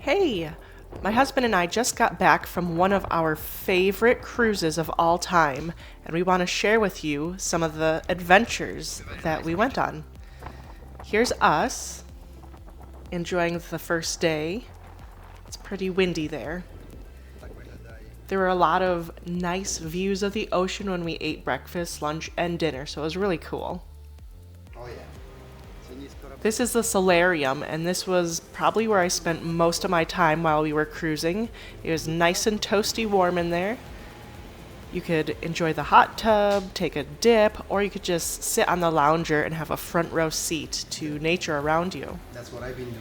Hey, my husband and I just got back from one of our favorite cruises of all time, and we want to share with you some of the adventures that we went on. Here's us enjoying the first day. It's pretty windy there. There were a lot of nice views of the ocean when we ate breakfast, lunch, and dinner, so it was really cool. Oh yeah. This is the solarium, and this was probably where I spent most of my time while we were cruising. It was nice and toasty warm in there. You could enjoy the hot tub, take a dip, or you could just sit on the lounger and have a front row seat to nature around you. That's what I've been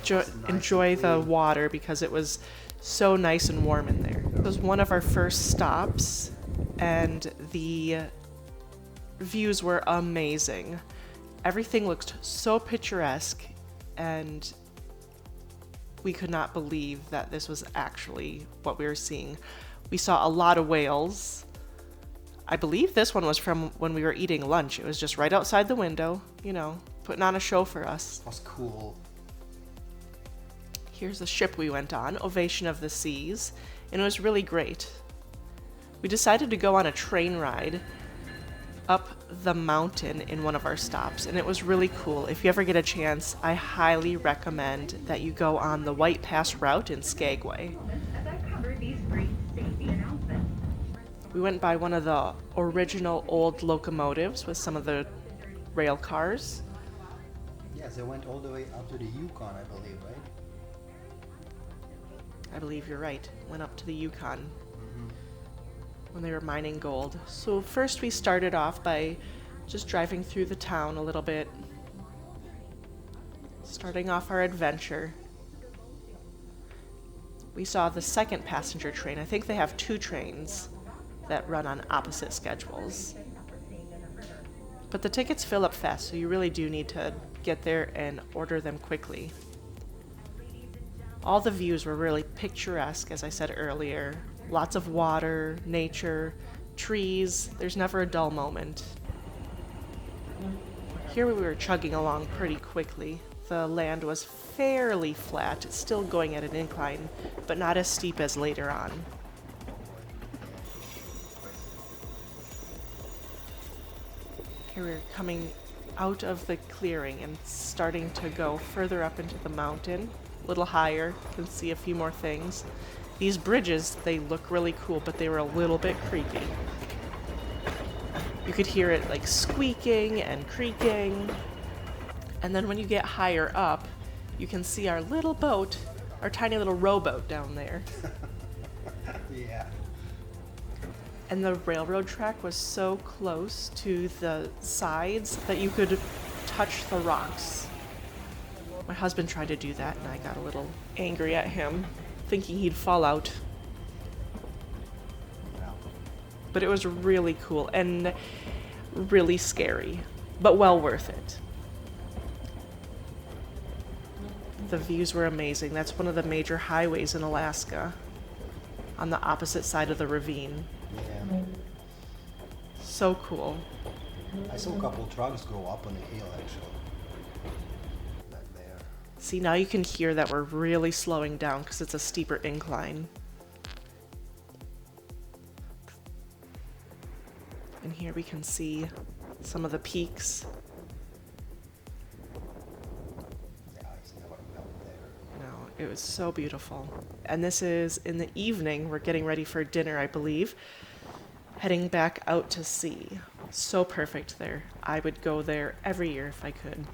doing. Enjoy the water because it was so nice and warm in there. It was one of our first stops, and the views were amazing. Everything looked so picturesque, and we could not believe that this was actually what we were seeing. We saw a lot of whales. I believe this one was from when we were eating lunch. It was just right outside the window, putting on a show for us. It was cool. Here's the ship we went on, Ovation of the Seas, and it was really great. We decided to go on a train ride up the mountain in one of our stops, and it was really cool. If you ever get a chance, I highly recommend that you go on the White Pass route in Skagway. We went by one of the original old locomotives with some of the rail cars. Yes, they went all the way up to the Yukon, I believe, right? I believe you're right. Went up to the Yukon when they were mining gold. So first we started off by just driving through the town a little bit, starting off our adventure. We saw the second passenger train. I think they have two trains that run on opposite schedules. But the tickets fill up fast, so you really do need to get there and order them quickly. All the views were really picturesque, as I said earlier. Lots of water, nature, trees. There's never a dull moment. Here we were chugging along pretty quickly. The land was fairly flat, still going at an incline, but not as steep as later on. Here we're coming out of the clearing and starting to go further up into the mountain. A little higher, you can see a few more things. These bridges, they look really cool, but they were a little bit creaky. You could hear it like squeaking and creaking. And then when you get higher up, you can see our little boat, our tiny little rowboat down there. Yeah. And the railroad track was so close to the sides that you could touch the rocks. My husband tried to do that, and I got a little angry at him, thinking he'd fall out. But it was really cool and really scary, but well worth it. The views were amazing. That's one of the major highways in Alaska, on the opposite side of the ravine. Yeah. So cool. I saw a couple trucks go up on the hill, actually. Back there. See, now you can hear that we're really slowing down because it's a steeper incline. And here we can see some of the peaks. The ice never melt there. No, it was so beautiful. And this is in the evening. We're getting ready for dinner, I believe. Heading back out to sea. So perfect there. I would go there every year if I could.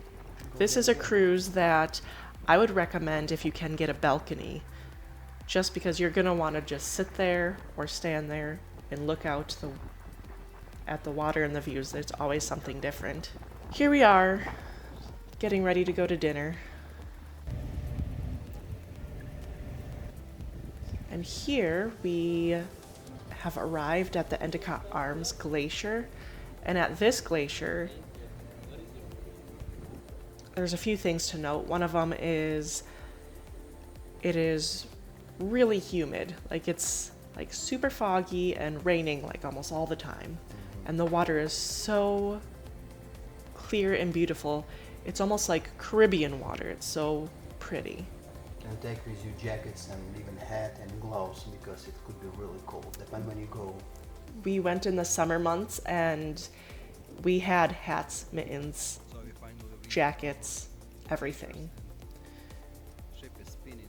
This is a cruise that I would recommend if you can get a balcony, just because you're going to want to just sit there or stand there and look out at the water and the views. There's always something different. Here we are, getting ready to go to dinner. And here we have arrived at the Endicott Arms Glacier. And at this glacier, there's a few things to note. One of them is it is really humid. Like it's like super foggy and raining like almost all the time. And the water is so clear and beautiful. It's almost like Caribbean water. It's so pretty. And take with you jackets and even hat and gloves because it could be really cold. Depending when you go. We went in the summer months and we had hats, mittens, jackets, everything.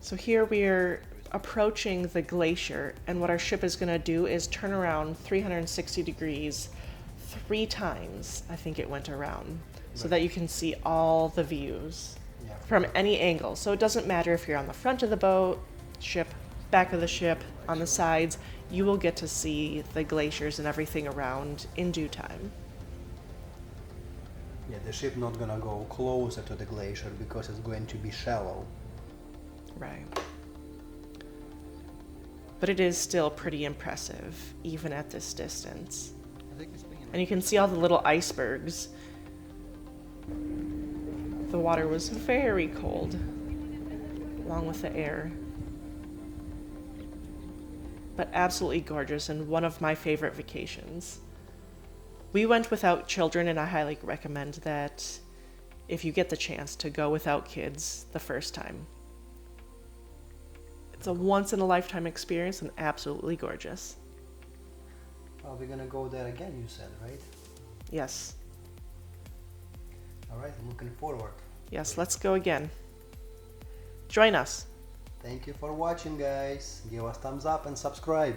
So here we're approaching the glacier, and what our ship is going to do is turn around 360 degrees 3 times. I think it went around, so that you can see all the views from any angle. So it doesn't matter if you're on the front of the boat, ship, back of the ship, on the sides, you will get to see the glaciers and everything around in due time. Yeah, the ship not gonna go closer to the glacier because it's going to be shallow. Right. But it is still pretty impressive, even at this distance. And you can see all the little icebergs. The water was very cold, along with the air. But absolutely gorgeous, and one of my favorite vacations. We went without children, and I highly recommend that if you get the chance to go without kids the first time. It's a once-in-a-lifetime experience and absolutely gorgeous. Well, we're gonna go there again, you said, right? Yes. All right, I'm looking forward. Yes, let's go again. Join us. Thank you for watching, guys. Give us thumbs up and subscribe.